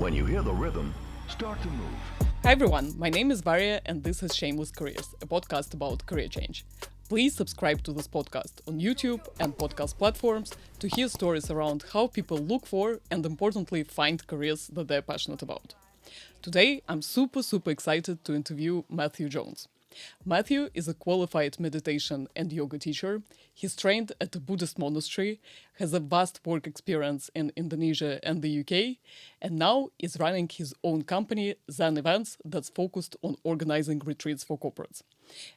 When you hear the rhythm, start to move. Hi everyone, my name is Varia and this is Shameless Careers, a podcast about career change. Please subscribe to this podcast on YouTube and podcast platforms to hear stories around how people look for and importantly find careers that they're passionate about. Today, I'm super excited to interview Matthew Jones. Matthew is a qualified meditation and yoga teacher. He's trained at a Buddhist monastery, has a vast work experience in Indonesia and the UK, and now is running his own company, ZenEvents, that's focused on organizing retreats for corporates.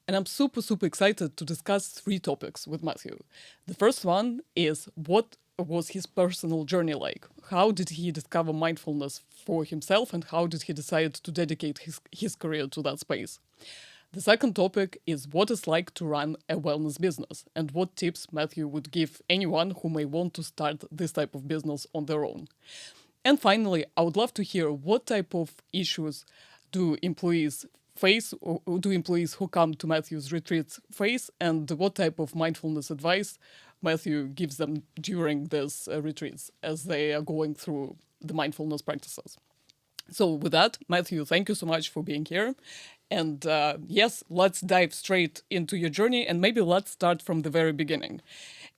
And I'm super excited to discuss three topics with Matthew. The first one is what was his personal journey like? How did he discover mindfulness for himself and how did he decide to dedicate his career to that space? The second topic is what it's like to run a wellness business and what tips Matthew would give anyone who may want to start this type of business on their own. And finally, I would love to hear what type of issues do employees face or do employees who come to Matthew's retreats face and what type of mindfulness advice Matthew gives them during these retreats as they are going through the mindfulness practices. So with that, Matthew, thank you so much for being here. And yes, let's dive straight into your journey and maybe let's start from the very beginning.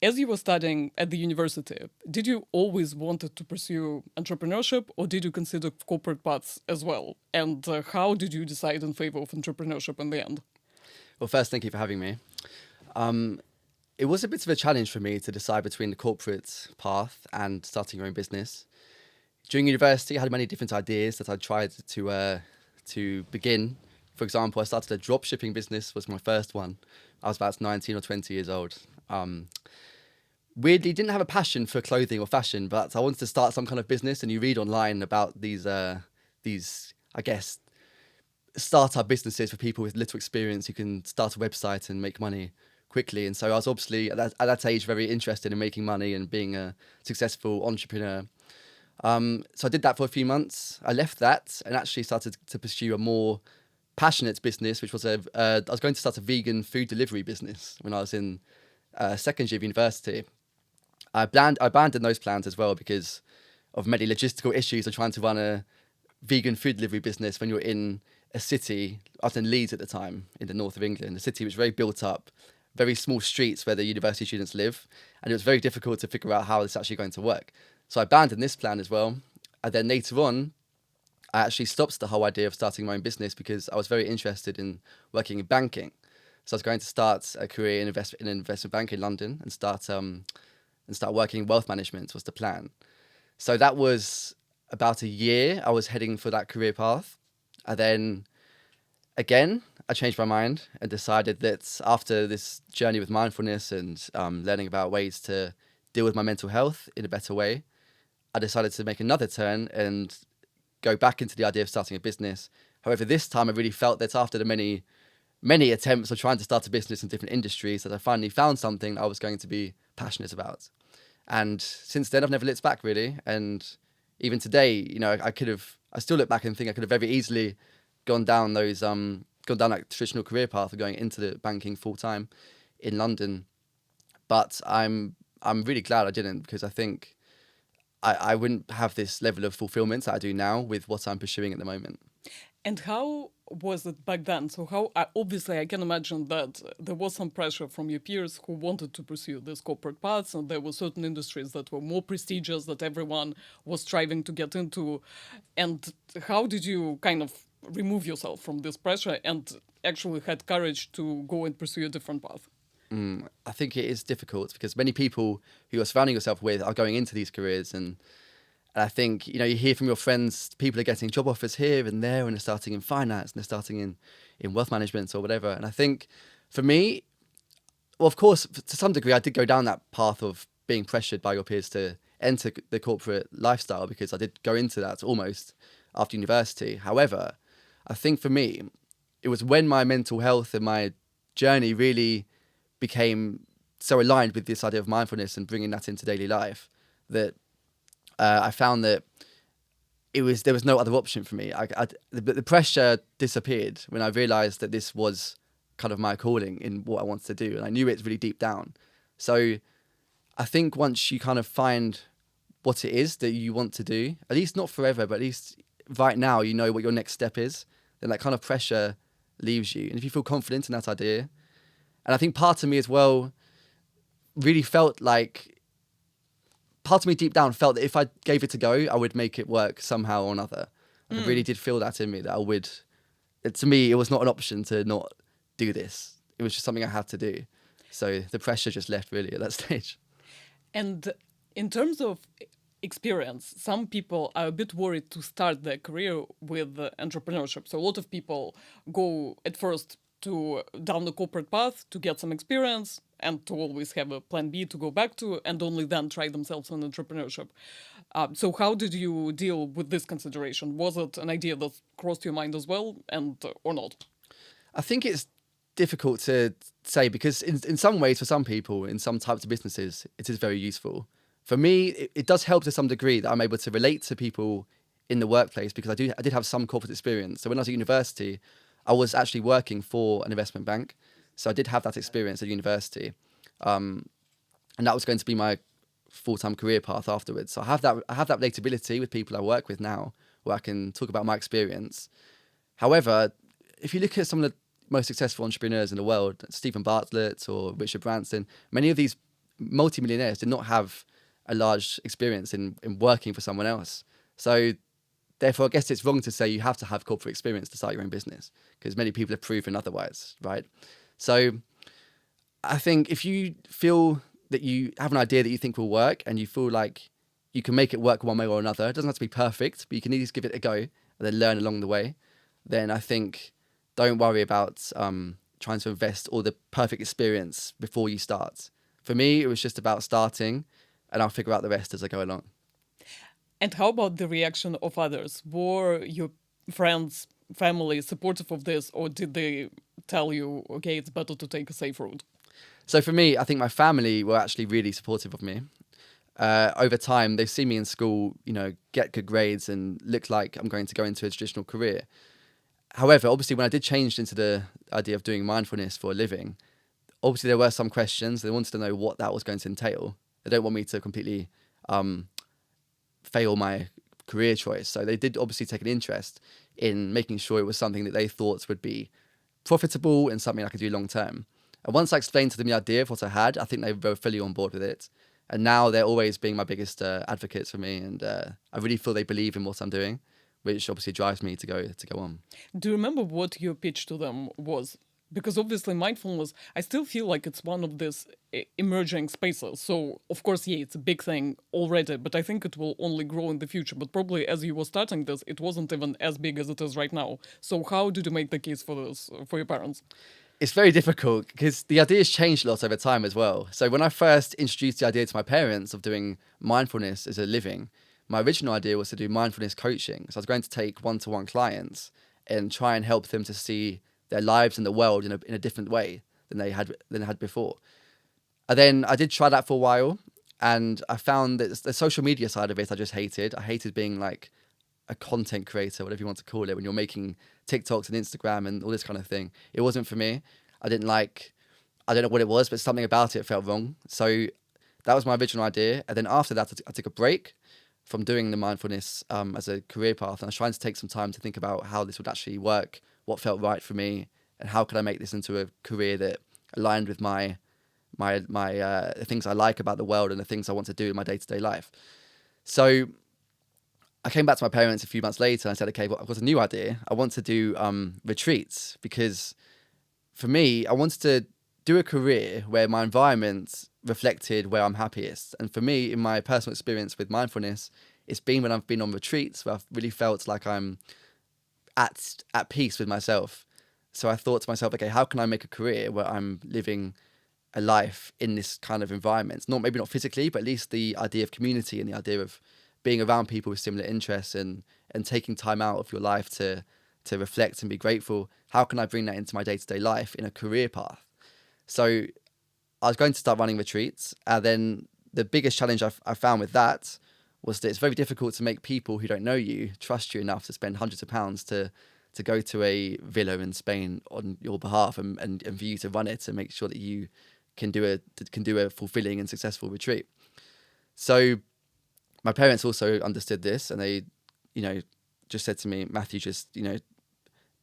As you were studying at the university, did you always wanted to pursue entrepreneurship or did you consider corporate paths as well? And how did you decide in favor of entrepreneurship in the end? Well, first, thank you for having me. It was a bit of a challenge for me to decide between the corporate path and starting your own business. During university, I had many different ideas that I tried to begin. For example, I started a drop shipping business, was my first one. I was about 19 or 20 years old. Weirdly, didn't have a passion for clothing or fashion, but I wanted to start some kind of business. And you read online about these, I guess, startup businesses for people with little experience who can start a website and make money quickly. And so I was obviously at that age very interested in making money and being a successful entrepreneur. So I did that for a few months. I left that and actually started to pursue a more passionate business, which was I was going to start a vegan food delivery business when I was in second year of university. I abandoned those plans as well because of many logistical issues of trying to run a vegan food delivery business when you're in a city. I was in Leeds at the time in the north of England. The city was very built up, very small streets where the university students live, and it was very difficult to figure out how this is actually going to work. So I abandoned this plan as well. And then later on, I actually stopped the whole idea of starting my own business because I was very interested in working in banking. So I was going to start a career in investment bank in London and start working in wealth management was the plan. So that was about a year I was heading for that career path. And then again, I changed my mind and decided that after this journey with mindfulness and learning about ways to deal with my mental health in a better way, I decided to make another turn and go back into the idea of starting a business. However, this time I really felt that after the many attempts of trying to start a business in different industries, that I finally found something I was going to be passionate about. And since then, I've never looked back really. And even today, you know, I still look back and think I could have very easily gone down that traditional career path of going into the banking full time in London. But I'm really glad I didn't because I think I wouldn't have this level of fulfillment that I do now with what I'm pursuing at the moment. And how was it back then? So obviously I can imagine that there was some pressure from your peers who wanted to pursue these corporate paths and there were certain industries that were more prestigious that everyone was striving to get into. And how did you kind of remove yourself from this pressure and actually had courage to go and pursue a different path? I think it is difficult because many people who you're surrounding yourself with are going into these careers and I think, you know, you hear from your friends, people are getting job offers here and there and they're starting in finance and they're starting in wealth management or whatever. And I think for me, well, of course, to some degree, I did go down that path of being pressured by your peers to enter the corporate lifestyle because I did go into that almost after university. However, I think for me, it was when my mental health and my journey really became so aligned with this idea of mindfulness and bringing that into daily life that I found that there was no other option for me. The pressure disappeared when I realized that this was kind of my calling in what I wanted to do, and I knew it really deep down. So I think once you kind of find what it is that you want to do, at least not forever, but at least right now you know what your next step is, then that kind of pressure leaves you. And if you feel confident in that idea, and I think part of me as well really felt like, part of me deep down felt that if I gave it a go, I would make it work somehow or another. I really did feel that in me, that I would, to me, it was not an option to not do this. It was just something I had to do. So the pressure just left really at that stage. And in terms of experience, some people are a bit worried to start their career with entrepreneurship. So a lot of people go at first down the corporate path to get some experience and to always have a plan B to go back to, and only then try themselves in entrepreneurship. So how did you deal with this consideration? Was it an idea that crossed your mind as well, and or not? I think it's difficult to say, because in some ways, for some people, in some types of businesses, it is very useful. For me, it does help to some degree that I'm able to relate to people in the workplace, because I did have some corporate experience. So when I was at university, I was actually working for an investment bank. So I did have that experience at university. And that was going to be my full-time career path afterwards. So I have that relatability with people I work with now, where I can talk about my experience. However, if you look at some of the most successful entrepreneurs in the world, Stephen Bartlett or Richard Branson, many of these multimillionaires did not have a large experience in working for someone else. So therefore, I guess it's wrong to say you have to have corporate experience to start your own business, because many people have proven otherwise, right? So I think if you feel that you have an idea that you think will work, and you feel like you can make it work one way or another, it doesn't have to be perfect, but you can at least give it a go and then learn along the way, then I think don't worry about trying to invest all the perfect experience before you start. For me, it was just about starting, and I'll figure out the rest as I go along. And how about the reaction of others? Were your friends, family supportive of this, or did they tell you, okay, it's better to take a safe route? So for me, I think my family were actually really supportive of me. Over time, they've seen me in school, get good grades and look like I'm going to go into a traditional career. However, obviously, when I did change into the idea of doing mindfulness for a living, obviously there were some questions. They wanted to know what that was going to entail. They don't want me to completely fail my career choice. So they did obviously take an interest in making sure it was something that they thought would be profitable and something I could do long term. And once I explained to them the idea of what I had, I think they were fully on board with it. And now they're always being my biggest advocates for me. And I really feel they believe in what I'm doing, which obviously drives me to go on. Do you remember what your pitch to them was? Because obviously mindfulness, I still feel like it's one of these emerging spaces. So, of course, yeah, it's a big thing already, but I think it will only grow in the future. But probably as you were starting this, it wasn't even as big as it is right now. So how did you make the case for this, for your parents? It's very difficult because the idea's changed a lot over time as well. So when I first introduced the idea to my parents of doing mindfulness as a living, my original idea was to do mindfulness coaching. So I was going to take one-to-one clients and try and help them to see their lives and the world in a different way than they had before. And then I did try that for a while, and I found that the social media side of it I just hated. I hated being like a content creator, whatever you want to call it, when you're making TikToks and Instagram and all this kind of thing. It wasn't for me. I don't know what it was, but something about it felt wrong. So that was my original idea. And then after that, I took a break from doing the mindfulness as a career path. And I was trying to take some time to think about how this would actually work, what felt right for me, and how could I make this into a career that aligned with my things I like about the world and the things I want to do in my day-to-day life. So I came back to my parents a few months later and I said, okay, well, I've got a new idea. I want to do retreats, because for me, I wanted to do a career where my environment reflected where I'm happiest. And for me, in my personal experience with mindfulness, it's been when I've been on retreats where I've really felt like I'm at peace with myself. So I thought to myself, okay, how can I make a career where I'm living a life in this kind of environment? Maybe not physically, but at least the idea of community and the idea of being around people with similar interests and taking time out of your life to reflect and be grateful. How can I bring that into my day-to-day life in a career path? So I was going to start running retreats. And then the biggest challenge I found with that was that it's very difficult to make people who don't know you trust you enough to spend hundreds of pounds to go to a villa in Spain on your behalf and for you to run it and make sure that you can do a fulfilling and successful retreat. So my parents also understood this, and they, just said to me, Matthew, just, you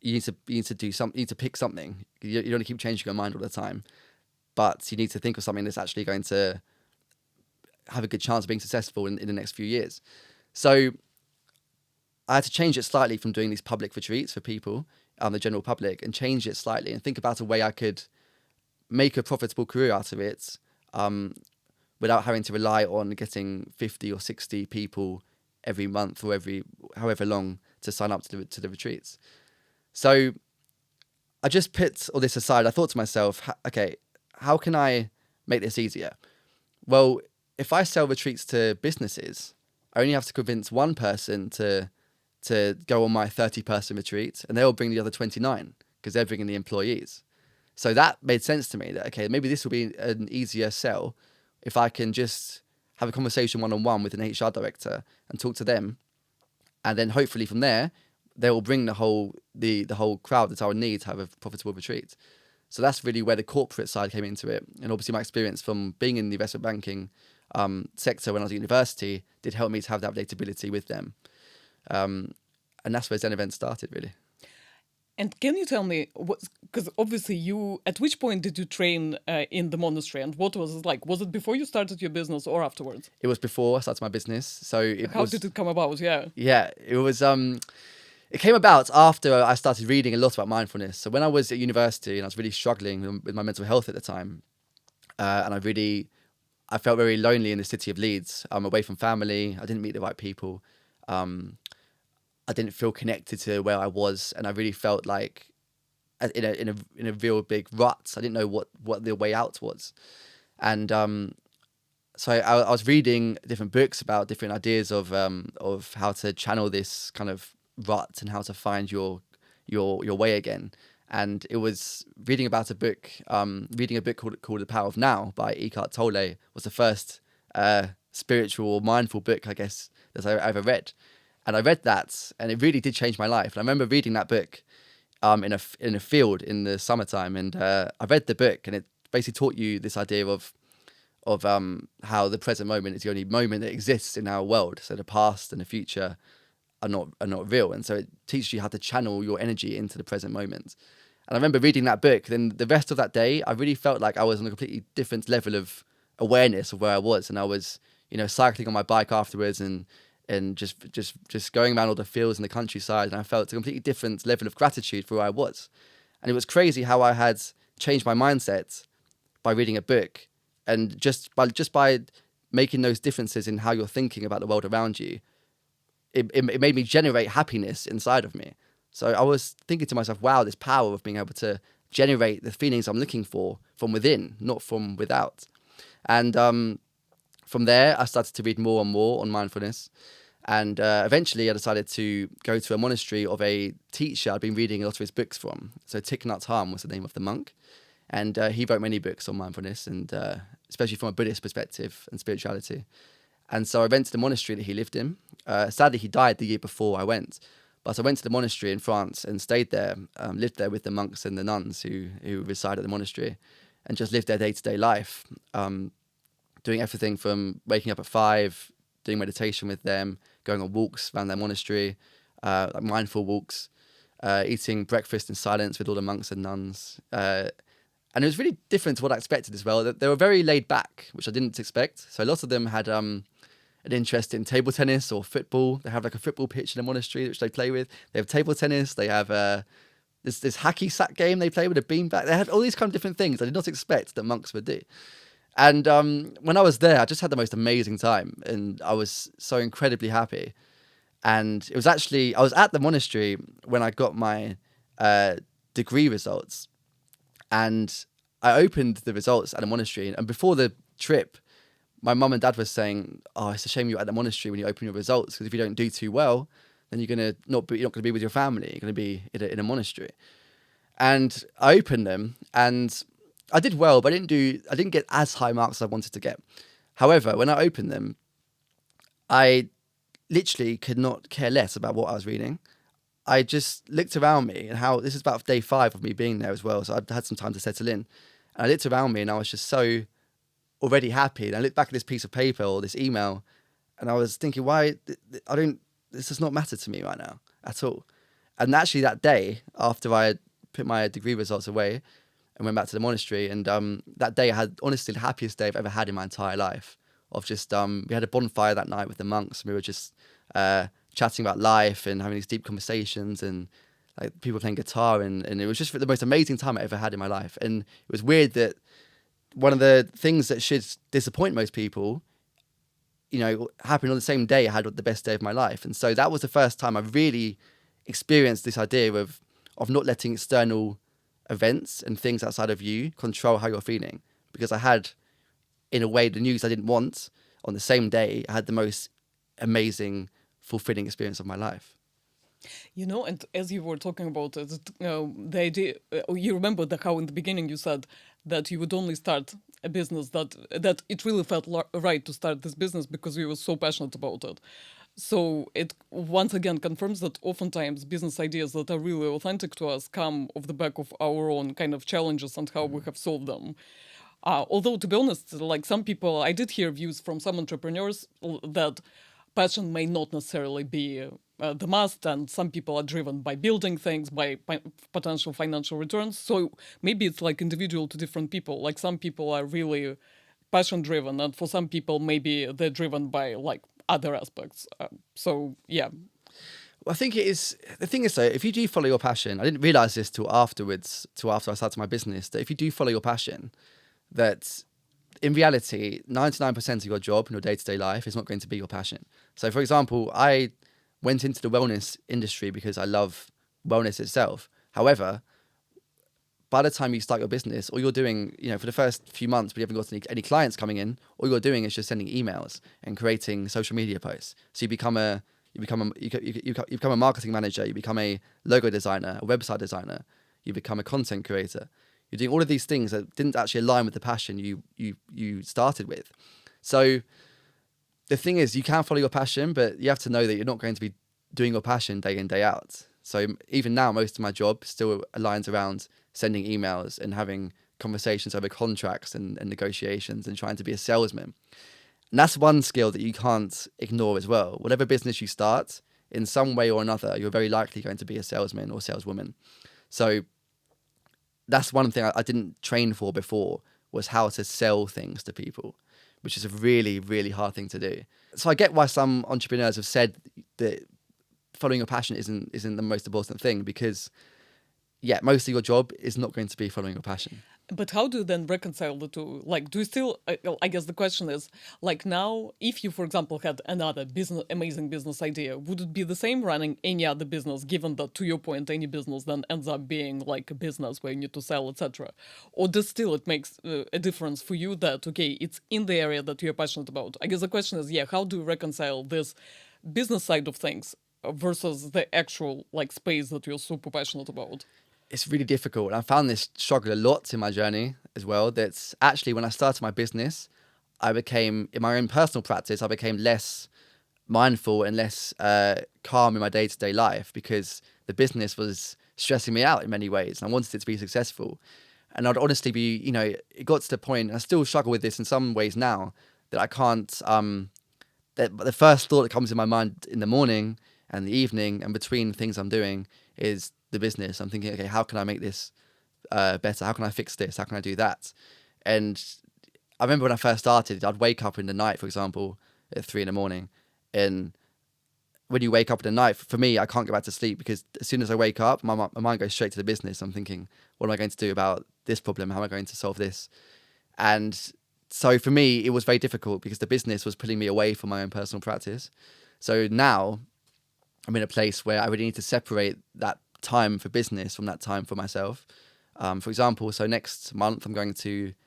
need to do something, you need to pick something. You don't want to keep changing your mind all the time, but you need to think of something that's actually going to have a good chance of being successful in the next few years. So I had to change it slightly from doing these public retreats for people, the general public, and change it slightly and think about a way I could make a profitable career out of it, without having to rely on getting 50 or 60 people every month or however long to sign up to the retreats. So I just put all this aside. I thought to myself, okay, how can I make this easier? Well, if I sell retreats to businesses, I only have to convince one person to go on my 30-person retreat, and they'll bring the other 29 because they're bringing the employees. So that made sense to me that, okay, maybe this will be an easier sell if I can just have a conversation one-on-one with an HR director and talk to them. And then hopefully from there, they will bring the whole crowd that I would need to have a profitable retreat. So that's really where the corporate side came into it. And obviously my experience from being in the investment banking sector when I was at university did help me to have that relatability with them. And that's where ZenEvents started, really. And can you tell me, because obviously at which point did you train in the monastery, and what was it like? Was it before you started your business or afterwards? It was before I started my business. So how did it come about? Yeah. Yeah, it was. It came about after I started reading a lot about mindfulness. So when I was at university and I was really struggling with my mental health at the time, and I felt very lonely in the city of Leeds. I'm away from family. I didn't meet the right people. I didn't feel connected to where I was, and I really felt like in a real big rut. I didn't know what the way out was, and so I was reading different books about different ideas of how to channel this kind of rut and how to find your way again. And it was reading a book called The Power of Now by Eckhart Tolle was the first spiritual or mindful book, I guess, that I ever read. And I read that, and it really did change my life. And I remember reading that book in a field in the summertime, and I read the book, and it basically taught you this idea of how the present moment is the only moment that exists in our world. So the past and the future are not real, and so it teaches you how to channel your energy into the present moment. And I remember reading that book. Then the rest of that day, I really felt like I was on a completely different level of awareness of where I was, and I was, cycling on my bike afterwards and just going around all the fields in the countryside, and I felt a completely different level of gratitude for where I was. And it was crazy how I had changed my mindset by reading a book, and just by making those differences in how you're thinking about the world around you, it made me generate happiness inside of me. So I was thinking to myself, wow, this power of being able to generate the feelings I'm looking for from within, not from without. And from there, I started to read more and more on mindfulness. And eventually, I decided to go to a monastery of a teacher I'd been reading a lot of his books from. So Thich Nhat Hanh was the name of the monk. And he wrote many books on mindfulness, and especially from a Buddhist perspective and spirituality. And so I went to the monastery that he lived in. Sadly, he died the year before I went. But I went to the monastery in France and stayed there, lived there with the monks and the nuns who reside at the monastery, and just lived their day-to-day life, doing everything from waking up at 5, doing meditation with them, going on walks around their monastery, like mindful walks, eating breakfast in silence with all the monks and nuns. And it was really different to what I expected as well. They were very laid back, which I didn't expect. So a lot of them had an interest in table tennis or football. They have like a football pitch in the monastery which they play with. They have table tennis. They have this hacky sack game they play with a beanbag. They had all these kind of different things I did not expect that monks would do. And when I was there, I just had the most amazing time, and I was so incredibly happy. And it was actually, I was at the monastery when I got my degree results, and I opened the results at the monastery. And before the trip, my mum and dad was saying, "Oh, it's a shame you're at the monastery when you open your results, because if you don't do too well, then you're not going to be with your family. You're going to be in a monastery." And I opened them, and I did well, but I didn't get as high marks as I wanted to get. However, when I opened them, I literally could not care less about what I was reading. I just looked around me, and how this is about day 5 of me being there as well, so I'd had some time to settle in. And I looked around me, and I was just so already happy. And I looked back at this piece of paper or this email, And I was thinking, why this does not matter to me right now at all. And actually that day, after I had put my degree results away and went back to the monastery, and that day I had honestly the happiest day I've ever had in my entire life. Of just, we had a bonfire that night with the monks, and we were just chatting about life and having these deep conversations, and like people playing guitar, and it was just the most amazing time I ever had in my life. And it was weird that one of the things that should disappoint most people, happened on the same day I had the best day of my life. And so that was the first time I really experienced this idea of not letting external events and things outside of you control how you're feeling. Because I had, in a way, the news I didn't want on the same day. I had the most amazing, fulfilling experience of my life. And as you were talking about the idea, you remember how in the beginning you said that you would only start a business that it really felt right to start this business because you were so passionate about it. So it once again confirms that oftentimes business ideas that are really authentic to us come off the back of our own kind of challenges and how we have solved them. Although, to be honest, like some people, I did hear views from some entrepreneurs that passion may not necessarily be the must, and some people are driven by building things, by potential financial returns. So maybe it's like individual to different people. Like some people are really passion driven, and for some people maybe they're driven by like other aspects. So yeah. Well, I think it is. The thing is, though, if you do follow your passion, I didn't realize this till after I started my business, that if you do follow your passion, that in reality, 99% of your job in your day-to-day life is not going to be your passion. So, for example, I went into the wellness industry because I love wellness itself. However, by the time you start your business, all you're doing, for the first few months, when you haven't got any clients coming in, all you're doing is just sending emails and creating social media posts. So you become a marketing manager, you become a logo designer, a website designer, you become a content creator. You're doing all of these things that didn't actually align with the passion you started with. So the thing is, you can follow your passion, but you have to know that you're not going to be doing your passion day in, day out. So even now, most of my job still aligns around sending emails and having conversations over contracts and negotiations and trying to be a salesman. And that's one skill that you can't ignore as well. Whatever business you start, in some way or another, you're very likely going to be a salesman or saleswoman. So that's one thing I didn't train for before, was how to sell things to people, which is a really, really hard thing to do. So I get why some entrepreneurs have said that following your passion isn't the most important thing, because most of your job is not going to be following your passion. But how do you then reconcile the two? Like, do you still, I guess the question is, like now, if you, for example, had another amazing business idea, would it be the same running any other business, given that, to your point, any business then ends up being like a business where you need to sell, etc.? Or does still it makes a difference for you that, okay, it's in the area that you're passionate about? I guess the question is, how do you reconcile this business side of things versus the actual like space that you're super passionate about? It's really difficult. I found this struggle a lot in my journey as well. That's actually when I started my business, in my own personal practice, I became less mindful and less calm in my day-to-day life, because the business was stressing me out in many ways, and I wanted it to be successful. And I'd honestly be, it got to the point, and I still struggle with this in some ways now, that I can't, that the first thought that comes in my mind in the morning and the evening and between things I'm doing is the business. I'm thinking, okay, how can I make this better? How can I fix this? How can I do that? And I remember when I first started, I'd wake up in the night, for example, at 3 a.m. And when you wake up in the night, for me, I can't go back to sleep, because as soon as I wake up, my mind goes straight to the business. I'm thinking, what am I going to do about this problem? How am I going to solve this? And so for me, it was very difficult, because the business was pulling me away from my own personal practice. So now I'm in a place where I really need to separate that time for business from that time for myself. For example, so next month I'm going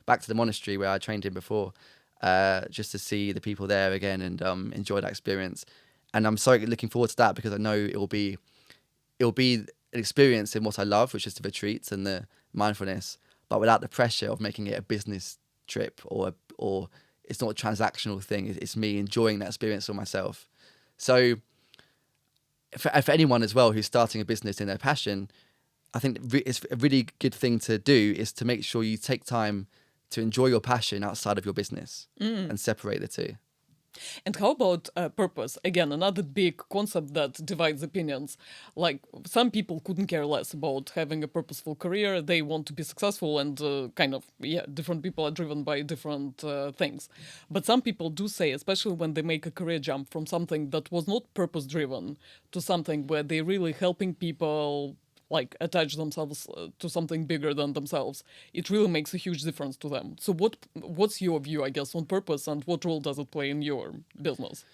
back to the monastery where I trained in before, just to see the people there again and enjoy that experience. And I'm so looking forward to that, because I know it will be an experience in what I love, which is the retreats and the mindfulness, but without the pressure of making it a business trip, or it's not a transactional thing. It's me enjoying that experience for myself. So for anyone as well who's starting a business in their passion, I think it's a really good thing to do is to make sure you take time to enjoy your passion outside of your business and separate the two. And how about purpose? Again, another big concept that divides opinions. Like, some people couldn't care less about having a purposeful career. They want to be successful, and different people are driven by different things. But some people do say, especially when they make a career jump from something that was not purpose driven to something where they're really helping people like attach themselves to something bigger than themselves, it really makes a huge difference to them. So what's your view, I guess, on purpose, and what role does it play in your business?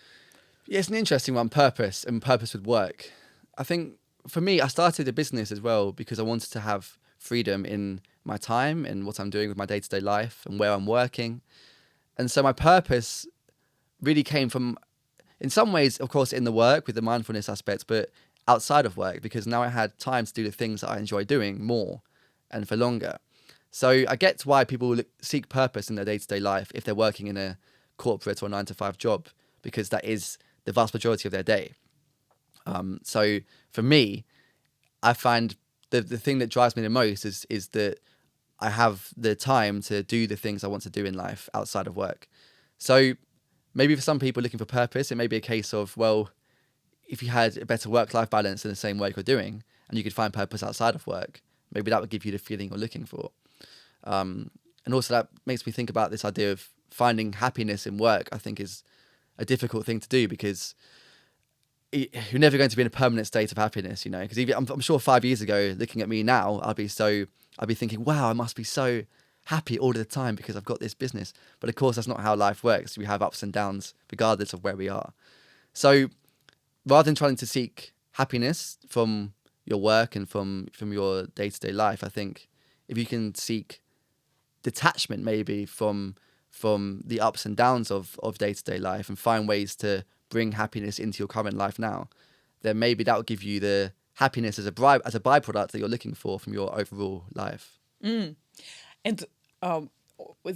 Yeah, it's an interesting one, purpose and purpose with work. I think for me, I started a business as well because I wanted to have freedom in my time and what I'm doing with my day-to-day life and where I'm working. And so my purpose really came from, in some ways, of course, in the work with the mindfulness aspect, but outside of work, because now I had time to do the things that I enjoy doing more and for longer. So I get why people seek purpose in their day-to-day life if they're working in a corporate or 9-to-5 job, because that is the vast majority of their day. So for me, I find the thing that drives me the most is that I have the time to do the things I want to do in life outside of work. So maybe for some people looking for purpose, it may be a case of, well, if you had a better work-life balance in the same work you're doing, and you could find purpose outside of work, maybe that would give you the feeling you're looking for. And also that makes me think about this idea of finding happiness in work. I think is a difficult thing to do, because you're never going to be in a permanent state of happiness, because I'm sure 5 years ago, looking at me now, I'd be thinking, wow, I must be so happy all the time because I've got this business. But of course, that's not how life works. We have ups and downs regardless of where we are. So rather than trying to seek happiness from your work and from your day-to-day life, I think if you can seek detachment maybe from the ups and downs of day-to-day life and find ways to bring happiness into your current life now, then maybe that will give you the happiness as a byproduct that you're looking for from your overall life. And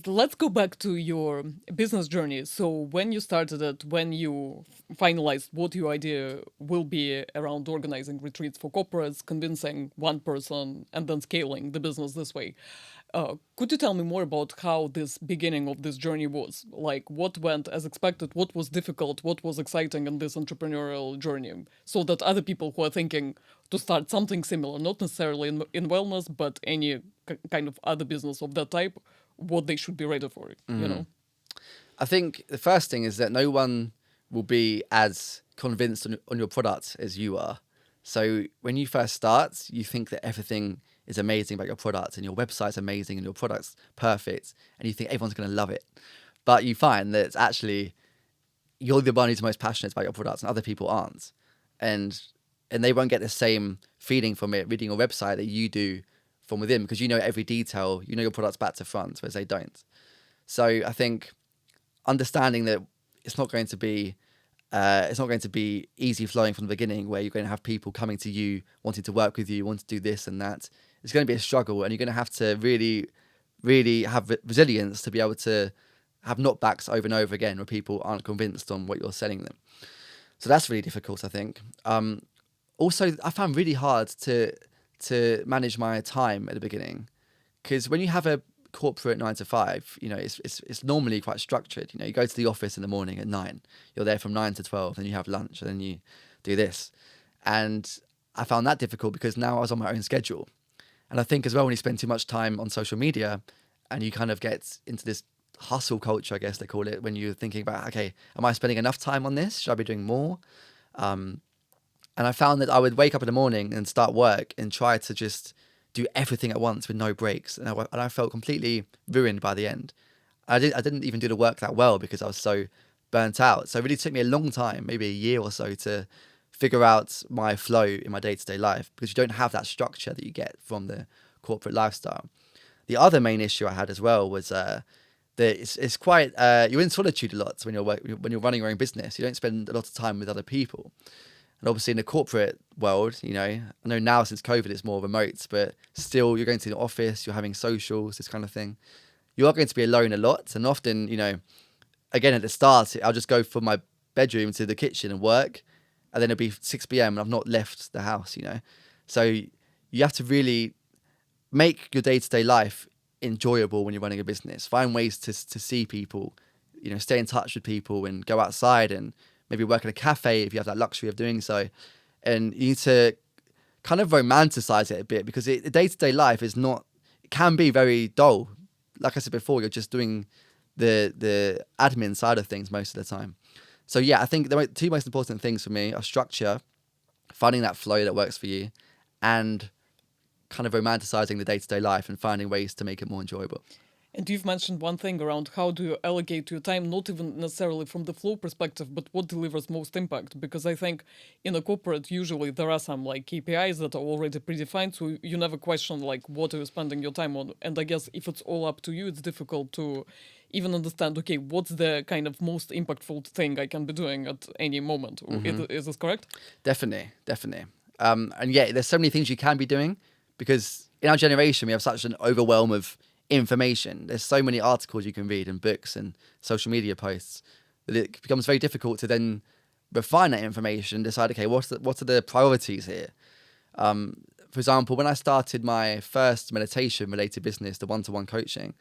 let's go back to your business journey. So when you started it, when you finalized what your idea will be around organizing retreats for corporates, convincing one person, and then scaling the business this way, could you tell me more about how this beginning of this journey was? Like, what went as expected, what was difficult, what was exciting in this entrepreneurial journey, so that other people who are thinking to start something similar, not necessarily in wellness, but any kind of other business of that type, what they should be ready for, I think the first thing is that no one will be as convinced on your product as you are. So when you first start, you think that everything is amazing about your product and your website's amazing and your product's perfect, and you think everyone's going to love it. But you find that it's actually you're the one who's most passionate about your product and other people aren't. And they won't get the same feeling from it reading your website that you do from within, because you know every detail, you know your product's back to front, whereas they don't. So I think understanding that it's not going to be easy flowing from the beginning, where you're going to have people coming to you, wanting to work with you, wanting to do this and that. It's going to be a struggle, and you're going to have to really, really have resilience to be able to have knockbacks over and over again where people aren't convinced on what you're selling them. So that's really difficult, I think. Also, I found really hard to manage my time at the beginning, because when you have a corporate 9-to-5, it's normally quite structured. You go to the office in the morning at 9, you're there from 9 to 12, then you have lunch, and then you do this. And I found that difficult because now I was on my own schedule. And I think as well, when you spend too much time on social media and you kind of get into this hustle culture, I guess they call it, when you're thinking about, okay, am I spending enough time on this? Should I be doing more? And I found that I would wake up in the morning and start work and try to just do everything at once with no breaks. And I felt completely ruined by the end. I didn't even do the work that well because I was so burnt out. So it really took me a long time, maybe a year or so, to figure out my flow in my day-to-day life, because you don't have that structure that you get from the corporate lifestyle. The other main issue I had as well was that it's quite you're in solitude a lot when you're running your own business. You don't spend a lot of time with other people. And obviously in the corporate world, I know now since COVID it's more remote, but still you're going to the office, you're having socials, this kind of thing. You are going to be alone a lot. And often, again, at the start, I'll just go from my bedroom to the kitchen and work. And then it'll be 6 p.m. and I've not left the house, So you have to really make your day-to-day life enjoyable when you're running a business. Find ways to see people, stay in touch with people and go outside and maybe work in a cafe if you have that luxury of doing so. And you need to kind of romanticize it a bit, because the day-to-day life it can be very dull. Like I said before, you're just doing the admin side of things most of the time. So yeah, I think the two most important things for me are structure, finding that flow that works for you, and kind of romanticizing the day-to-day life and finding ways to make it more enjoyable. And you've mentioned one thing around how do you allocate your time, not even necessarily from the flow perspective, but what delivers most impact. Because I think in a corporate, usually there are some like KPIs that are already predefined, so you never question like what are you spending your time on. And I guess if it's all up to you, it's difficult to even understand, okay, what's the kind of most impactful thing I can be doing at any moment. Is this correct? Definitely. And yeah, there's so many things you can be doing, because in our generation, we have such an overwhelm of information. There's so many articles you can read and books and social media posts that it becomes very difficult to then refine that information and decide, okay, what are the priorities here? For example, when I started my first meditation related business, the one-to-one coaching,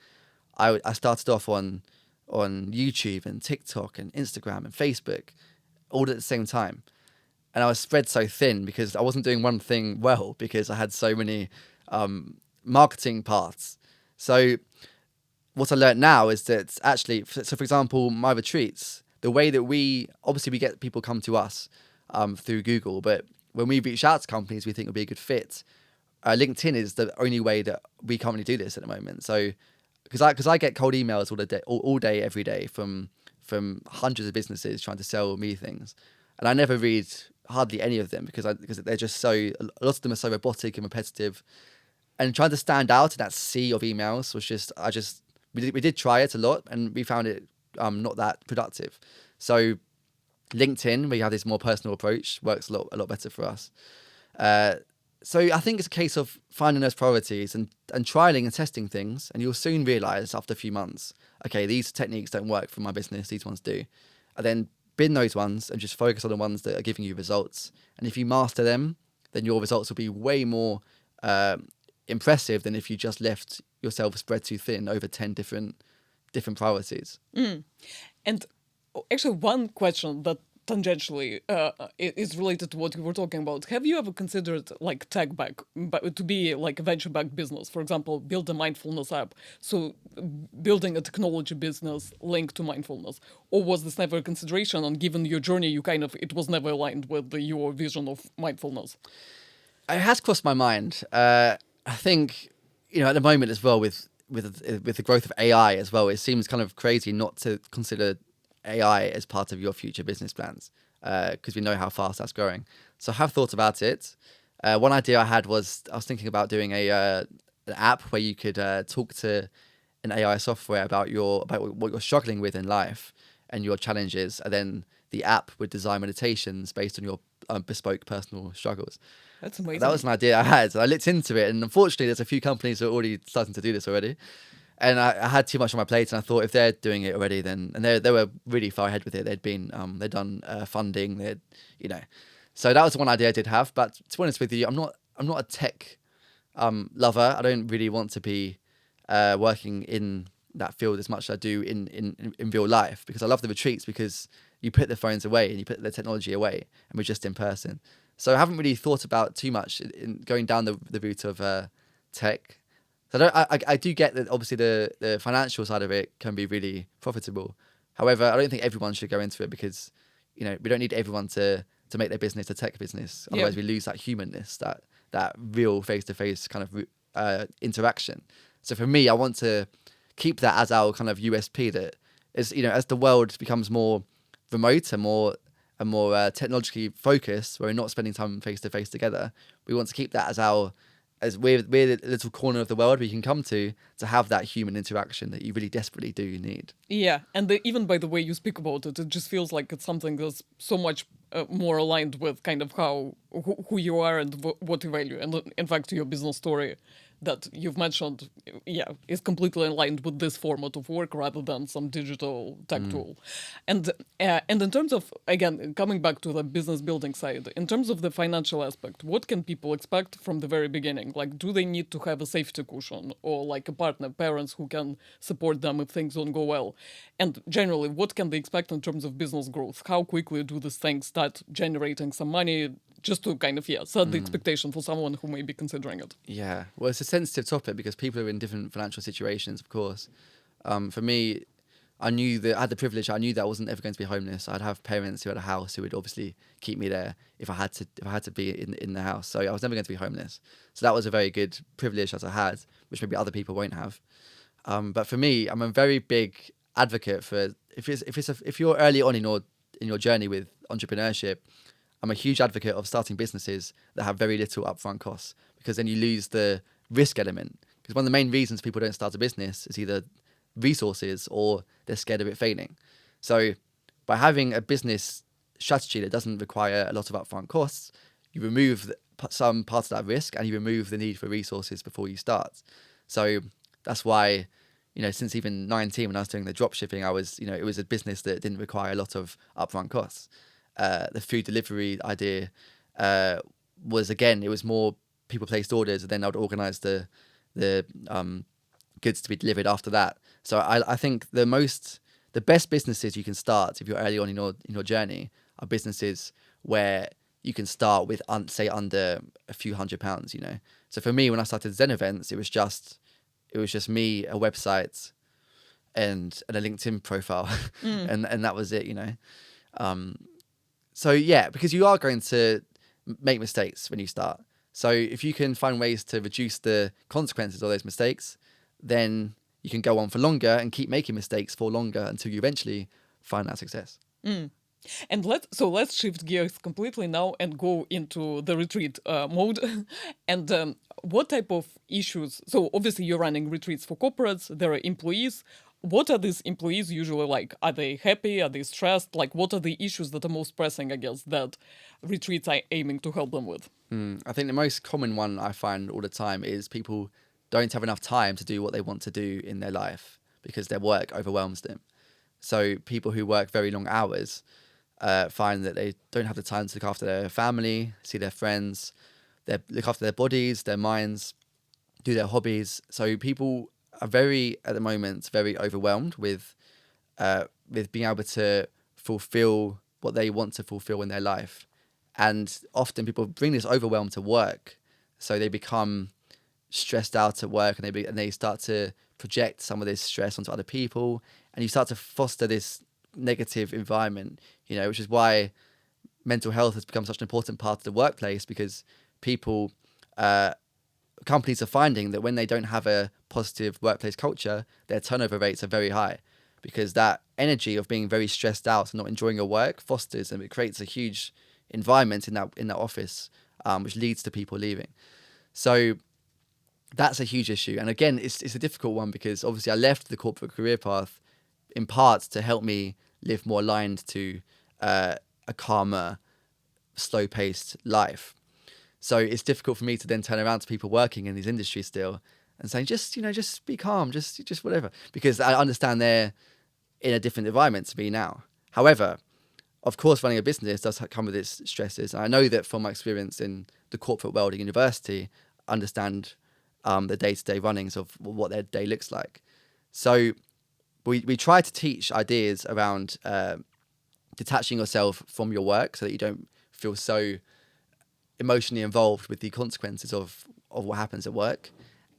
I started off on YouTube and TikTok and Instagram and Facebook all at the same time. And I was spread so thin because I wasn't doing one thing well, because I had so many marketing paths. So what I learned now is that actually, so for example, my retreats, the way that we get people come to us through Google, but when we reach out to companies we think would be a good fit, LinkedIn is the only way that we currently do this at the moment. So because I get cold emails all day, every day from hundreds of businesses trying to sell me things, and I never read hardly any of them because they're just a lot of them are so robotic and repetitive. And trying to stand out in that sea of emails was we did try it a lot, and we found it not that productive. So LinkedIn, where you have this more personal approach, works a lot better for us. So I think it's a case of finding those priorities and trialing and testing things, and you'll soon realize after a few months, okay, these techniques don't work for my business, these ones do. And then bin those ones and just focus on the ones that are giving you results. And if you master them, then your results will be way more impressive than if you just left yourself spread too thin over 10 different priorities. And actually, one question that tangentially is related to what you were talking about. Have you ever considered like tech-back, to be like a venture-backed business? For example, build a mindfulness app. So building a technology business linked to mindfulness. Or was this never a consideration? And given your journey, it was never aligned with your vision of mindfulness? It has crossed my mind. I think, at the moment as well, with the growth of AI as well, it seems kind of crazy not to consider AI as part of your future business plans, because we know how fast that's growing. So I have thought about it. One idea I had was I was thinking about doing an app where you could talk to an AI software about what you're struggling with in life and your challenges, and then the app would design meditations based on your bespoke personal struggles. That's amazing. That was an idea I had. So I looked into it, and unfortunately, there's a few companies that are already starting to do this already. And I had too much on my plate, and I thought if they're doing it already, then they were really far ahead with it. They'd done funding, So that was one idea I did have. But to be honest with you, I'm not a tech lover. I don't really want to be working in that field as much as I do in real life, because I love the retreats because you put the phones away and you put the technology away, and we're just in person. So I haven't really thought about too much in going down the route of tech. So I do get that obviously the financial side of it can be really profitable. However, I don't think everyone should go into it, because we don't need everyone to make their business a tech business. Otherwise, we lose that humanness, that real face-to-face kind of interaction. So for me, I want to keep that as our kind of USP. That is, as the world becomes more remote and more technologically focused, where we're not spending time face-to-face together, we want to keep that as we're the little corner of the world we can come to have that human interaction that you really desperately do need. Yeah, and even by the way you speak about it, it just feels like it's something that's so much more aligned with kind of who you are and what you value, and in fact your business story that you've mentioned, is completely aligned with this format of work rather than some digital tech tool. And in terms of, again, coming back to the business building side, in terms of the financial aspect, what can people expect from the very beginning? Like, do they need to have a safety cushion or like a partner, parents who can support them if things don't go well? And generally, what can they expect in terms of business growth? How quickly do these things start generating some money? Just to kind of set the expectation for someone who may be considering it. Yeah, well, it's a sensitive topic because people are in different financial situations, of course. For me, I had the privilege. I knew that I wasn't ever going to be homeless. I'd have parents who had a house who would obviously keep me there if I had to be in the house. So I was never going to be homeless. So that was a very good privilege that I had, which maybe other people won't have. But for me, I'm a very big advocate for if you're early on in your journey with entrepreneurship. I'm a huge advocate of starting businesses that have very little upfront costs, because then you lose the risk element. Because one of the main reasons people don't start a business is either resources or they're scared of it failing. So by having a business strategy that doesn't require a lot of upfront costs, you remove some parts of that risk and you remove the need for resources before you start. So that's why, since even 19, when I was doing the drop shipping, it was a business that didn't require a lot of upfront costs. The food delivery idea was, again, it was more people placed orders and then I would organise the goods to be delivered after that. So I think the best businesses you can start if you're early on in your journey are businesses where you can start with say under a few £100. So for me, when I started ZenEvents, it was just me, a website, and a LinkedIn profile, and that was it. So yeah, because you are going to make mistakes when you start. So if you can find ways to reduce the consequences of those mistakes, then you can go on for longer and keep making mistakes for longer until you eventually find that success. And let's shift gears completely now and go into the retreat mode. And what type of issues? So obviously you're running retreats for corporates. There are employees. What are these employees usually like? Are they happy? Are they stressed? Like, what are the issues that are most pressing, I guess, that retreats are aiming to help them with? I think the most common one I find all the time is people don't have enough time to do what they want to do in their life because their work overwhelms them. So people who work very long hours find that they don't have the time to look after their family, see their friends, look after their bodies, their minds, do their hobbies. So people are at the moment, very overwhelmed with being able to fulfill what they want to fulfill in their life. And often people bring this overwhelm to work. So they become stressed out at work and they start to project some of this stress onto other people. And you start to foster this negative environment, which is why mental health has become such an important part of the workplace, because companies are finding that when they don't have a positive workplace culture, their turnover rates are very high, because that energy of being very stressed out and not enjoying your work fosters, and it creates a huge environment in that office, which leads to people leaving. So that's a huge issue. And again, it's a difficult one because obviously I left the corporate career path in part to help me live more aligned to a calmer, slow-paced life. So it's difficult for me to then turn around to people working in these industries still and saying, just be calm, just whatever, because I understand they're in a different environment to me now. However, of course, running a business does come with its stresses. And I know that from my experience in the corporate world at university, I understand the day-to-day runnings of what their day looks like. So we try to teach ideas around detaching yourself from your work so that you don't feel so emotionally involved with the consequences of what happens at work,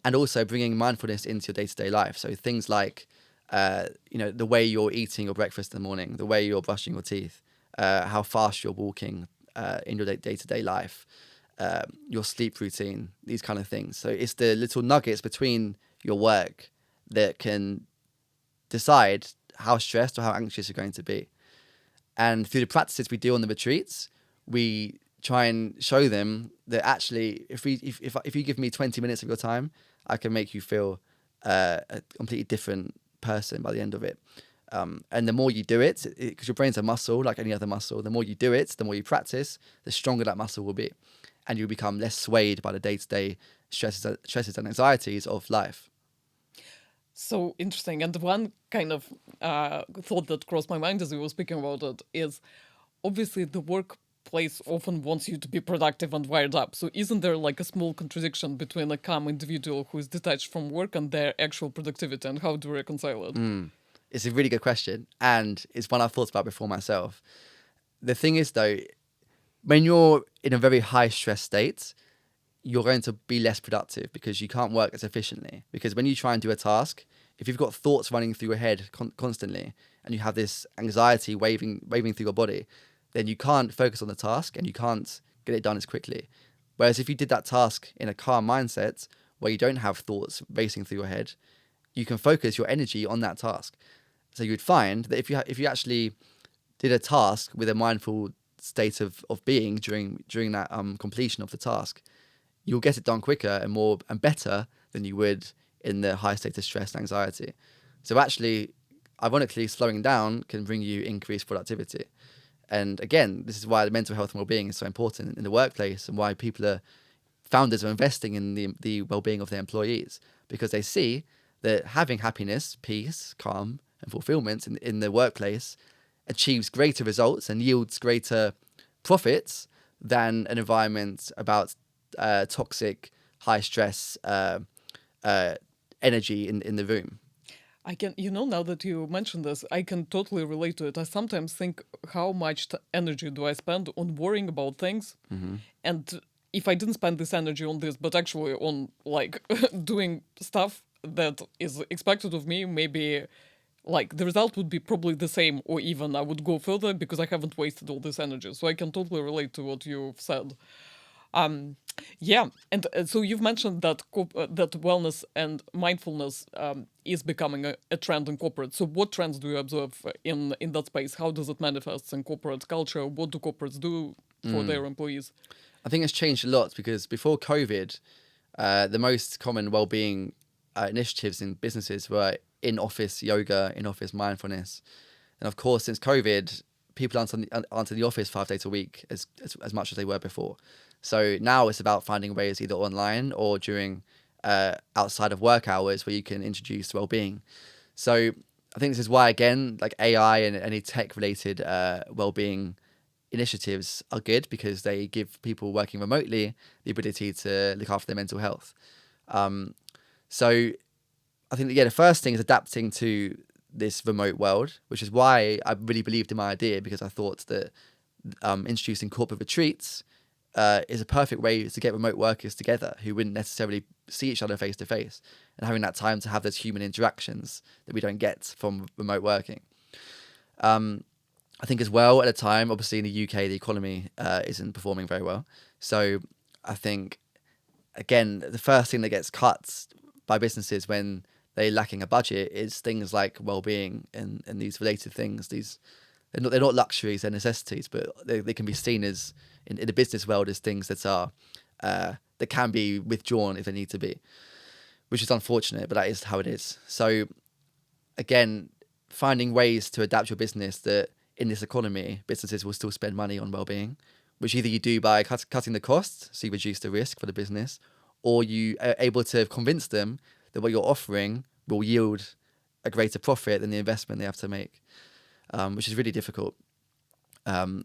and also bringing mindfulness into your day-to-day life. So things like, the way you're eating your breakfast in the morning, the way you're brushing your teeth, how fast you're walking in your day-to-day life, your sleep routine, these kind of things. So it's the little nuggets between your work that can decide how stressed or how anxious you're going to be. And through the practices we do on the retreats, we try and show them that actually, if you give me 20 minutes of your time, I can make you feel a completely different person by the end of it. And the more you do it, because your brain's a muscle like any other muscle, the more you do it, the more you practice, the stronger that muscle will be. and you become less swayed by the day-to-day stresses and anxieties of life. So interesting. And one kind of thought that crossed my mind as we were speaking about it is obviously the workplace often wants you to be productive and wired up. So isn't there like a small contradiction between a calm individual who is detached from work and their actual productivity, and how do we reconcile it? It's a really good question, and it's one I've thought about before myself. The thing is, though, when you're in a very high stress state, you're going to be less productive because you can't work as efficiently. Because when you try and do a task, if you've got thoughts running through your head constantly, and you have this anxiety waving through your body, then you can't focus on the task and you can't get it done as quickly. Whereas if you did that task in a calm mindset, where you don't have thoughts racing through your head, you can focus your energy on that task. So you'd find that if you actually did a task with a mindful state of being during that completion of the task, you'll get it done quicker and more and better than you would in the high state of stress and anxiety. So actually, ironically, slowing down can bring you increased productivity. And again, this is why the mental health and well-being is so important in the workplace, and why founders are investing in the well-being of their employees, because they see that having happiness, peace, calm, and fulfillment in the workplace achieves greater results and yields greater profits than an environment about toxic, high stress energy in the room. I can, now that you mentioned this, I can totally relate to it. I sometimes think, how much energy do I spend on worrying about things? And if I didn't spend this energy on this, but actually on like doing stuff that is expected of me, maybe like the result would be probably the same, or even I would go further because I haven't wasted all this energy. So I can totally relate to what you've said. Yeah, and so you've mentioned that that wellness and mindfulness is becoming a trend in corporate. So what trends do you observe in that space? How does it manifest in corporate culture? What do corporates do for their employees? I think it's changed a lot, because before COVID, the most common well-being initiatives in businesses were in-office yoga, in-office mindfulness. And of course, since COVID, people aren't in the office 5 days a week as much as they were before. So now it's about finding ways either online or during outside of work hours where you can introduce well-being. So I think this is why, again, like AI and any tech-related well-being initiatives are good, because they give people working remotely the ability to look after their mental health. So I think that, the first thing is adapting to this remote world, which is why I really believed in my idea, because I thought that introducing corporate retreats is a perfect way to get remote workers together who wouldn't necessarily see each other face to face, and having that time to have those human interactions that we don't get from remote working. I think as well, at a time, obviously in the UK, the economy isn't performing very well. So I think, again, the first thing that gets cut by businesses when they're lacking a budget is things like well-being and these related things. They're not luxuries, they're necessities, but they can be seen as, in the business world, as things that are that can be withdrawn if they need to be, which is unfortunate, but that is how it is. So again, finding ways to adapt your business that in this economy, businesses will still spend money on well-being, which either you do by cutting the costs, so you reduce the risk for the business, or you are able to convince them that what you're offering will yield a greater profit than the investment they have to make, which is really difficult. But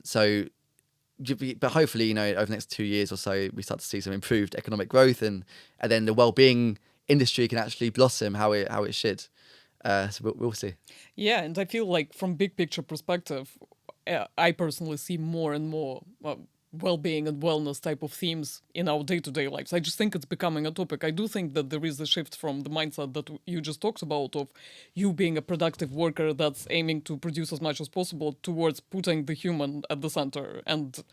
hopefully, over the next 2 years or so, we start to see some improved economic growth, and then the well-being industry can actually blossom how it should. So we'll see. Yeah, and I feel like from big picture perspective, I personally see more and more well-being and wellness type of themes in our day-to-day lives. I just think it's becoming a topic. I do think that there is a shift from the mindset that you just talked about, of you being a productive worker that's aiming to produce as much as possible, towards putting the human at the center. And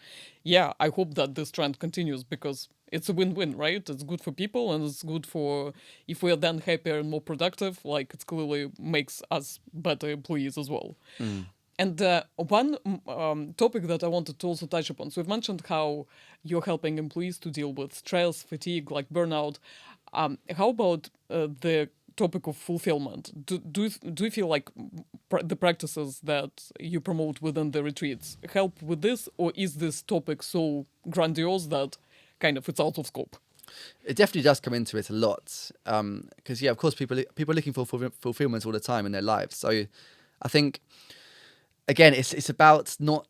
yeah, I hope that this trend continues, because it's a win-win, right? It's good for people, and it's good for, if we are then happier and more productive, like it clearly makes us better employees as well. And one topic that I wanted to also touch upon, so we've mentioned how you're helping employees to deal with stress, fatigue, like burnout. How about the topic of fulfillment? Do you feel like the practices that you promote within the retreats help with this, or is this topic so grandiose that kind of it's out of scope? It definitely does come into it a lot, because of course, people are looking for fulfillment all the time in their lives. So, I think again, it's about not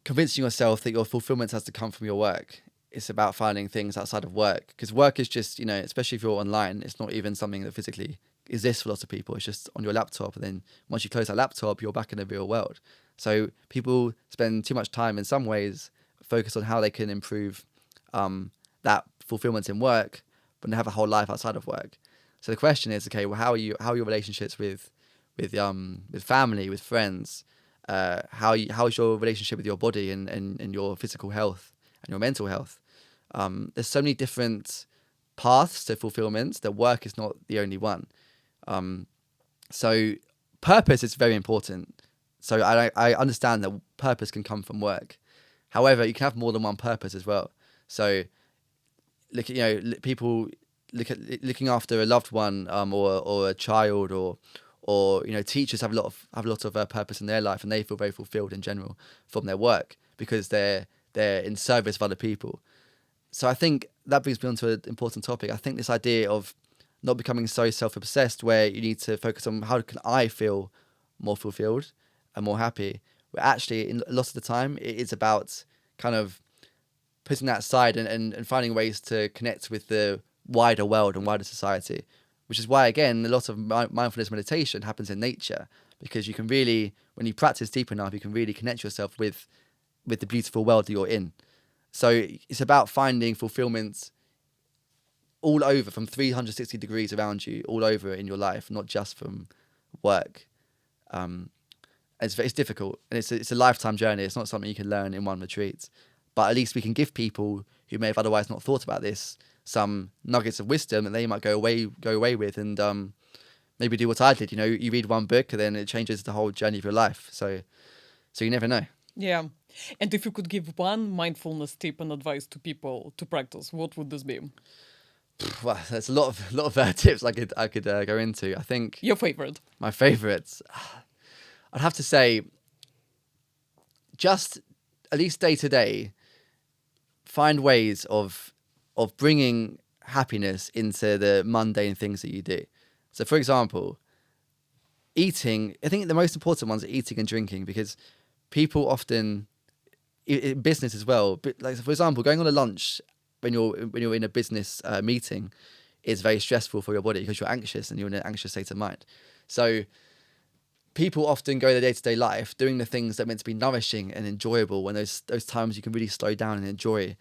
convincing yourself that your fulfillment has to come from your work. It's about finding things outside of work, because work is just, especially if you're online, it's not even something that physically exists for lots of people. It's just on your laptop, and then once you close that laptop, you're back in the real world. So people spend too much time in some ways focused on how they can improve that fulfillment in work, but they have a whole life outside of work. So the question is, okay, well, how are your relationships with family, with friends? How is your relationship with your body and your physical health and your mental health? There's so many different paths to fulfillment that work is not the only one. So purpose is very important. So I understand that purpose can come from work. However, you can have more than one purpose as well. So people looking after a loved one, or a child, or teachers have a lot of purpose in their life, and they feel very fulfilled in general from their work because they're in service of other people. So I think that brings me on to an important topic. I think this idea of not becoming so self-obsessed, where you need to focus on how can I feel more fulfilled and more happy, where actually in a lot of the time it is about kind of putting that aside and finding ways to connect with the wider world and wider society. Which is why, again, a lot of mindfulness meditation happens in nature, because you can really, when you practice deep enough, you can really connect yourself with the beautiful world that you're in. So it's about finding fulfillment all over, from 360 degrees around you, all over in your life, not just from work. It's difficult, and it's a lifetime journey. It's not something you can learn in one retreat. But at least we can give people who may have otherwise not thought about this some nuggets of wisdom that they might go away with, and maybe do what I did. You read one book and then it changes the whole journey of your life. So you never know. Yeah. And if you could give one mindfulness tip and advice to people to practice, what would this be? Well, there's a lot of tips I could go into. I think Your favorite? My favorites, I'd have to say, just at least day to day, find ways of bringing happiness into the mundane things that you do. So, for example, eating. I think the most important ones are eating and drinking, because people often, in business as well, but like for example, going on a lunch when you're in a business meeting is very stressful for your body, because you're anxious and you're in an anxious state of mind. So people often go their day-to-day life doing the things that are meant to be nourishing and enjoyable, when those times you can really slow down and enjoy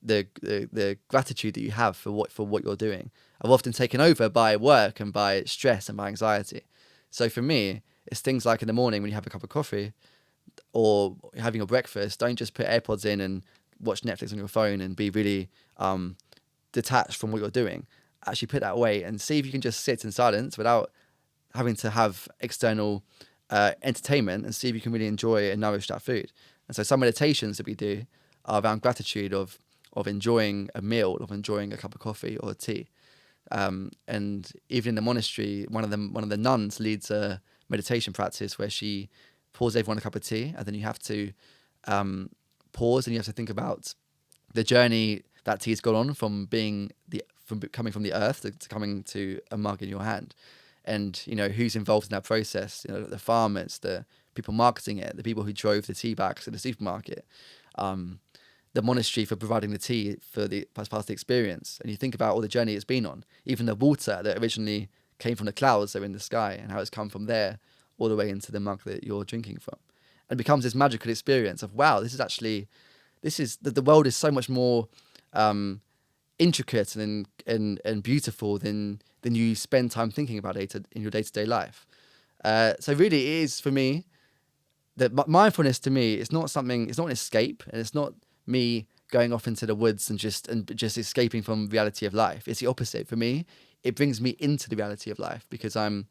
the gratitude that you have for what you're doing, are often taken over by work and by stress and by anxiety. So for me, it's things like in the morning when you have a cup of coffee or having your breakfast, don't just put AirPods in and watch Netflix on your phone and be really detached from what you're doing. Actually put that away and see if you can just sit in silence without having to have external entertainment, and see if you can really enjoy and nourish that food. And so some meditations that we do are around gratitude of enjoying a meal, of enjoying a cup of coffee or tea. And even in the monastery, one of the nuns leads a meditation practice where she pours everyone a cup of tea, and then you have to pause and you have to think about the journey that tea's gone on from coming from the earth to coming to a mug in your hand, and who's involved in that process. The farmers, the people marketing it, the people who drove the tea bags to the supermarket, the monastery for providing the tea as part of the experience. And you think about all the journey it's been on, even the water that originally came from the clouds that are in the sky, and how it's come from there all the way into the mug that you're drinking from. And it becomes this magical experience of, wow, the world is so much more intricate and beautiful than you spend time thinking about it in your day-to-day life. So really it is, for me, that mindfulness to me is not something, it's not an escape, and it's not me going off into the woods and just escaping from reality of life. It's the opposite. For me, it brings me into the reality of life, because I'm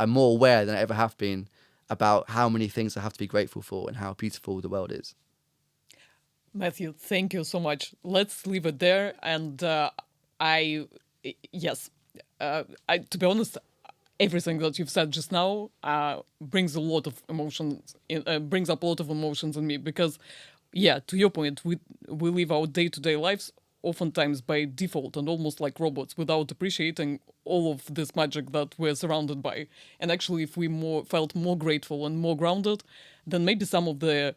more aware than I ever have been about how many things I have to be grateful for and how beautiful the world is. Matthew, thank you so much. Let's leave it there. And to be honest, everything that you've said just now brings a lot of emotions, brings up a lot of emotions in me, because yeah, to your point, we live our day-to-day lives oftentimes by default and almost like robots without appreciating all of this magic that we're surrounded by. And actually, if we felt more grateful and more grounded, then maybe some of the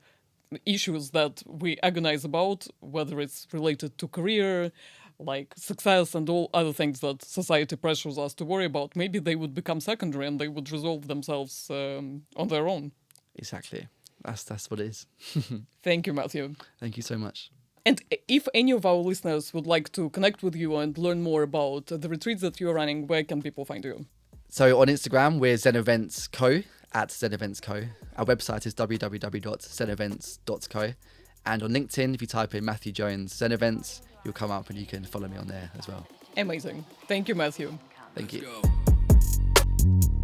issues that we agonize about, whether it's related to career, like success and all other things that society pressures us to worry about, maybe they would become secondary and they would resolve themselves on their own. Exactly. That's what it is. Thank you, Matthew. Thank you so much. And if any of our listeners would like to connect with you and learn more about the retreats that you're running, where can people find you? So on Instagram, we're ZenEvents Co. at ZenEvents Co. Our website is www.zenevents.co. And on LinkedIn, if you type in Matthew Jones ZenEvents, you'll come up and you can follow me on there as well. Amazing. Thank you, Matthew. Thank you. Let's go.